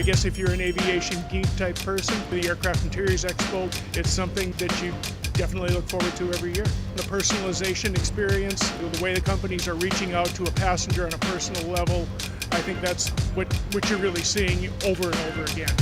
guess if you're an aviation geek type person, the Aircraft Interiors Expo, it's something that you definitely look forward to every year. The personalization experience, the way the companies are reaching out to a passenger on a personal level, I think that's what you're really seeing over and over again.